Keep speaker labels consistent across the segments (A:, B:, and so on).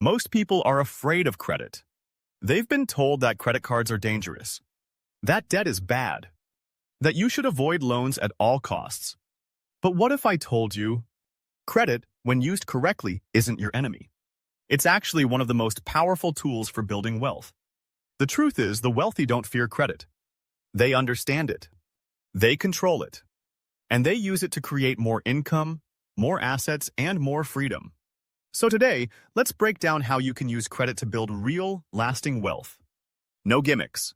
A: Most people are afraid of credit. They've been told that credit cards are dangerous, that debt is bad, that you should avoid loans at all costs. But what if I told you, credit, when used correctly, isn't your enemy? It's actually one of the most powerful tools for building wealth. The truth is, the wealthy don't fear credit. They understand it. They control it. And they use it to create more income, more assets, and more freedom. So today, let's break down how you can use credit to build real, lasting wealth. No gimmicks.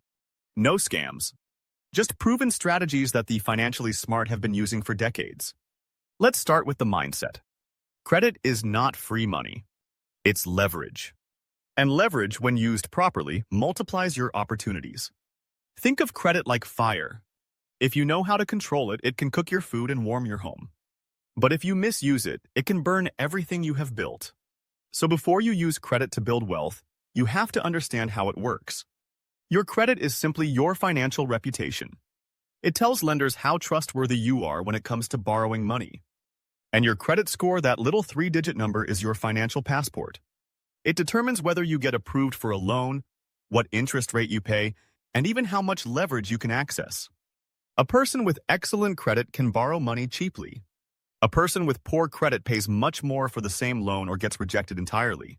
A: No scams. Just proven strategies that the financially smart have been using for decades. Let's start with the mindset. Credit is not free money. It's leverage. And leverage, when used properly, multiplies your opportunities. Think of credit like fire. If you know how to control it, it can cook your food and warm your home. But if you misuse it, it can burn everything you have built. So before you use credit to build wealth, you have to understand how it works. Your credit is simply your financial reputation. It tells lenders how trustworthy you are when it comes to borrowing money. And your credit score, that little 3-digit number, is your financial passport. It determines whether you get approved for a loan, what interest rate you pay, and even how much leverage you can access. A person with excellent credit can borrow money cheaply. A person with poor credit pays much more for the same loan or gets rejected entirely.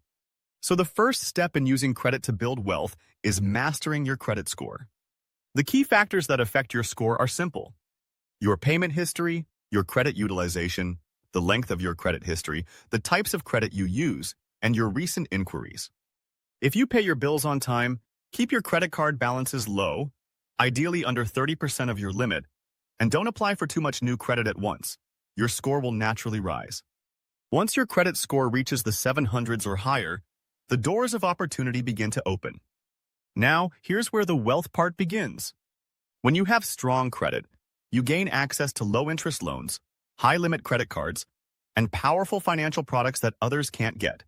A: So the first step in using credit to build wealth is mastering your credit score. The key factors that affect your score are simple: your payment history, your credit utilization, the length of your credit history, the types of credit you use, and your recent inquiries. If you pay your bills on time, keep your credit card balances low, ideally under 30% of your limit, and don't apply for too much new credit at once, your score will naturally rise. Once your credit score reaches the 700s or higher, the doors of opportunity begin to open. Now, here's where the wealth part begins. When you have strong credit, you gain access to low-interest loans, high-limit credit cards, and powerful financial products that others can't get.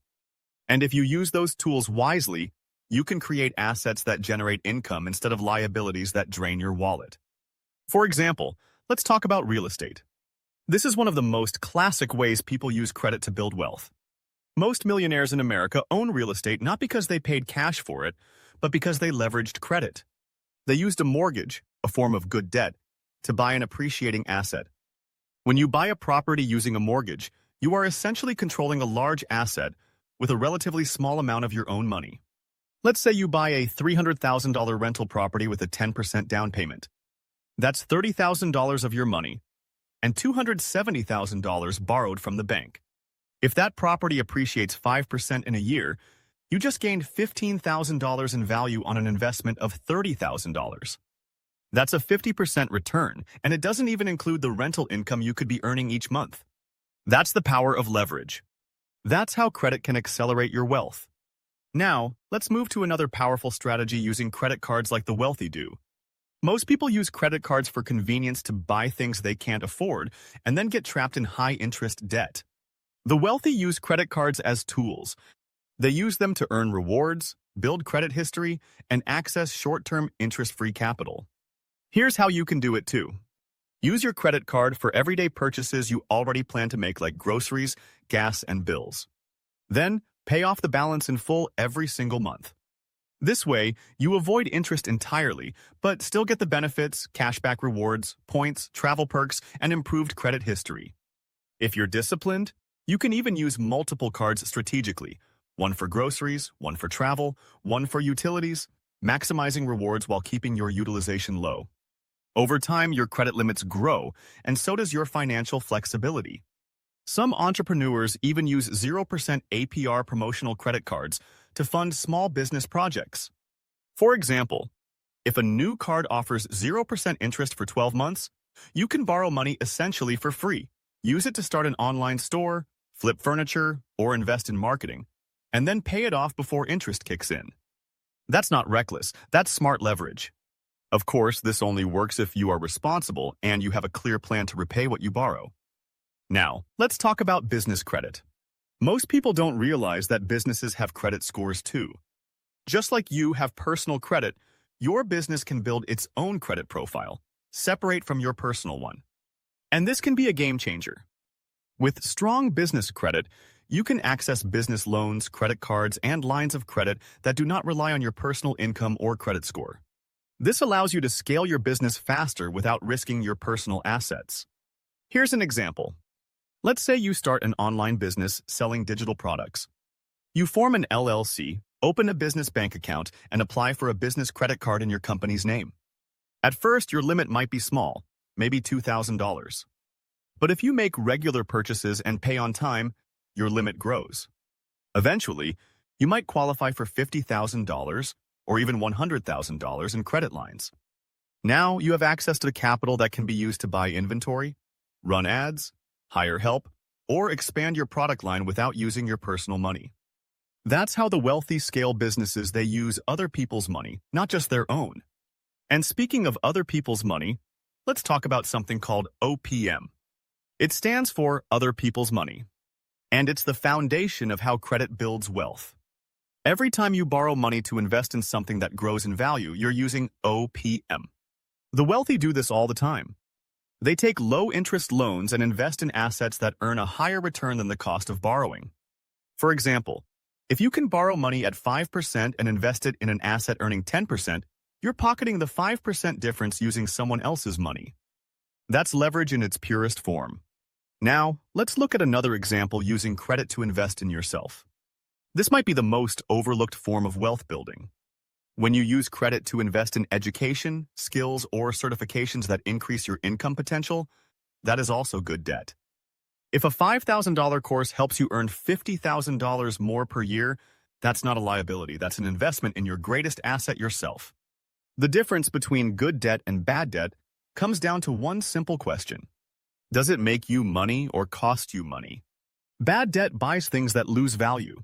A: And if you use those tools wisely, you can create assets that generate income instead of liabilities that drain your wallet. For example, let's talk about real estate. This is one of the most classic ways people use credit to build wealth. Most millionaires in America own real estate not because they paid cash for it, but because they leveraged credit. They used a mortgage, a form of good debt, to buy an appreciating asset. When you buy a property using a mortgage, you are essentially controlling a large asset with a relatively small amount of your own money. Let's say you buy a $300,000 rental property with a 10% down payment. That's $30,000 of your money and $270,000 borrowed from the bank. If that property appreciates 5% in a year, you just gained $15,000 in value on an investment of $30,000. That's a 50% return, and it doesn't even include the rental income you could be earning each month. That's the power of leverage. That's how credit can accelerate your wealth. Now, let's move to another powerful strategy using credit cards like the wealthy do. Most people use credit cards for convenience to buy things they can't afford and then get trapped in high-interest debt. The wealthy use credit cards as tools. They use them to earn rewards, build credit history, and access short-term interest-free capital. Here's how you can do it too. Use your credit card for everyday purchases you already plan to make, like groceries, gas, and bills. Then, pay off the balance in full every single month. This way, you avoid interest entirely, but still get the benefits, cashback rewards, points, travel perks, and improved credit history. If you're disciplined, you can even use multiple cards strategically, one for groceries, one for travel, one for utilities, maximizing rewards while keeping your utilization low. Over time, your credit limits grow, and so does your financial flexibility. Some entrepreneurs even use 0% APR promotional credit cards to fund small business projects. For example, if a new card offers 0% interest for 12 months, you can borrow money essentially for free. Use it to start an online store, flip furniture, or invest in marketing, and then pay it off before interest kicks in. That's not reckless, that's smart leverage. Of course, this only works if you are responsible and you have a clear plan to repay what you borrow. Now, let's talk about business credit. Most people don't realize that businesses have credit scores too. Just like you have personal credit, your business can build its own credit profile, separate from your personal one. And this can be a game changer. With strong business credit, you can access business loans, credit cards, and lines of credit that do not rely on your personal income or credit score. This allows you to scale your business faster without risking your personal assets. Here's an example. Let's say you start an online business selling digital products. You form an LLC, open a business bank account, and apply for a business credit card in your company's name. At first, your limit might be small, maybe $2,000. But if you make regular purchases and pay on time, your limit grows. Eventually, you might qualify for $50,000 or even $100,000 in credit lines. Now you have access to capital that can be used to buy inventory, run ads, hire help, or expand your product line without using your personal money. That's how the wealthy scale businesses. They use other people's money, not just their own. And speaking of other people's money, let's talk about something called OPM. It stands for other people's money, and it's the foundation of how credit builds wealth. Every time you borrow money to invest in something that grows in value, you're using OPM. The wealthy do this all the time. They take low-interest loans and invest in assets that earn a higher return than the cost of borrowing. For example, if you can borrow money at 5% and invest it in an asset earning 10%, you're pocketing the 5% difference using someone else's money. That's leverage in its purest form. Now, let's look at another example using credit to invest in yourself. This might be the most overlooked form of wealth building. When you use credit to invest in education, skills, or certifications that increase your income potential, that is also good debt. If a $5,000 course helps you earn $50,000 more per year, that's not a liability. That's an investment in your greatest asset, yourself. The difference between good debt and bad debt comes down to one simple question. Does it make you money or cost you money? Bad debt buys things that lose value.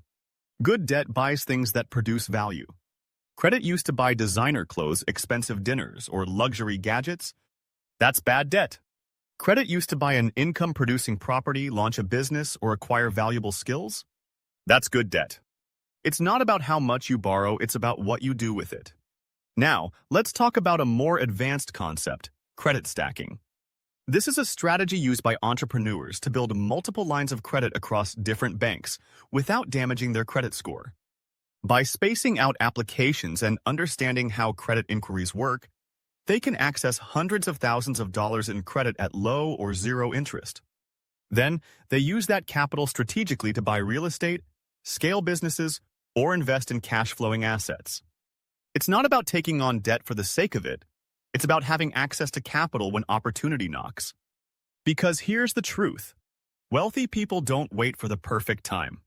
A: Good debt buys things that produce value. Credit used to buy designer clothes, expensive dinners, or luxury gadgets. That's bad debt. Credit used to buy an income-producing property, launch a business, or acquire valuable skills. That's good debt. It's not about how much you borrow, it's about what you do with it. Now, let's talk about a more advanced concept, credit stacking. This is a strategy used by entrepreneurs to build multiple lines of credit across different banks without damaging their credit score. By spacing out applications and understanding how credit inquiries work, they can access hundreds of thousands of dollars in credit at low or zero interest. Then, they use that capital strategically to buy real estate, scale businesses, or invest in cash-flowing assets. It's not about taking on debt for the sake of it. It's about having access to capital when opportunity knocks. Because here's the truth. Wealthy people don't wait for the perfect time.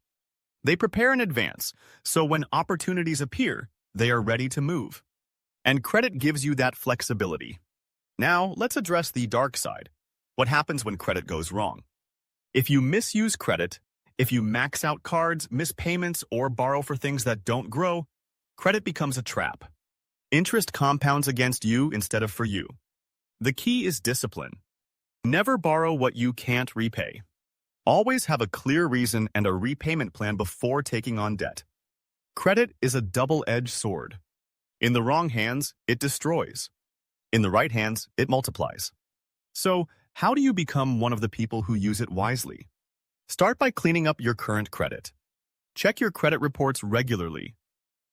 A: They prepare in advance, so when opportunities appear, they are ready to move. And credit gives you that flexibility. Now, let's address the dark side. What happens when credit goes wrong? If you misuse credit, if you max out cards, miss payments, or borrow for things that don't grow, credit becomes a trap. Interest compounds against you instead of for you. The key is discipline. Never borrow what you can't repay. Always have a clear reason and a repayment plan before taking on debt. Credit is a double-edged sword. In the wrong hands, it destroys. In the right hands, it multiplies. So, how do you become one of the people who use it wisely? Start by cleaning up your current credit. Check your credit reports regularly.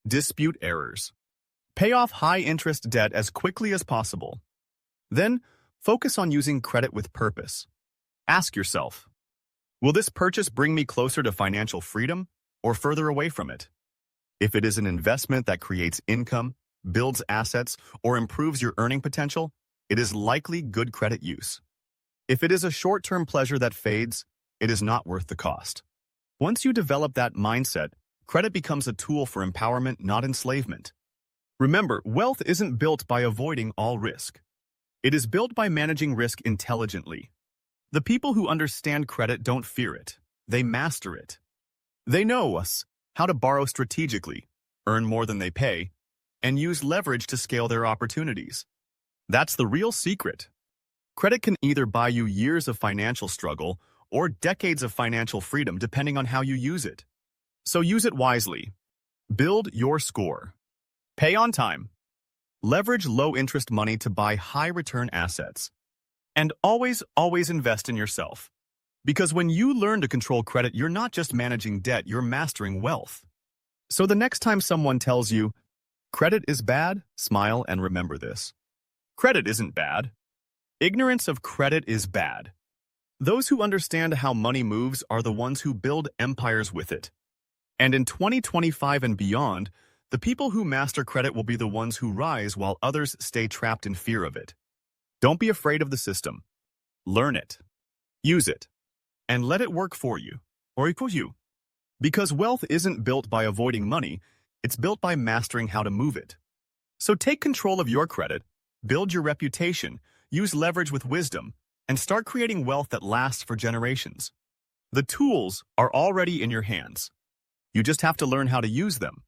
A: Dispute errors. Pay off high-interest debt as quickly as possible. Then, focus on using credit with purpose. Ask yourself, will this purchase bring me closer to financial freedom or further away from it? If it is an investment that creates income, builds assets, or improves your earning potential, it is likely good credit use. If it is a short-term pleasure that fades, it is not worth the cost. Once you develop that mindset, credit becomes a tool for empowerment, not enslavement. Remember, wealth isn't built by avoiding all risk. It is built by managing risk intelligently. The people who understand credit don't fear it. They master it. They know how to borrow strategically, earn more than they pay, and use leverage to scale their opportunities. That's the real secret. Credit can either buy you years of financial struggle or decades of financial freedom depending on how you use it. So use it wisely. Build your score. Pay on time. Leverage low-interest money to buy high-return assets. And always invest in yourself. Because when you learn to control credit, you're not just managing debt, you're mastering wealth. So the next time someone tells you, credit is bad, smile and remember this. Credit isn't bad. Ignorance of credit is bad. Those who understand how money moves are the ones who build empires with it. And in 2025 and beyond, the people who master credit will be the ones who rise while others stay trapped in fear of it. Don't be afraid of the system. Learn it. Use it. And let it work for you, or equal you. Because wealth isn't built by avoiding money, it's built by mastering how to move it. So take control of your credit, build your reputation, use leverage with wisdom, and start creating wealth that lasts for generations. The tools are already in your hands. You just have to learn how to use them.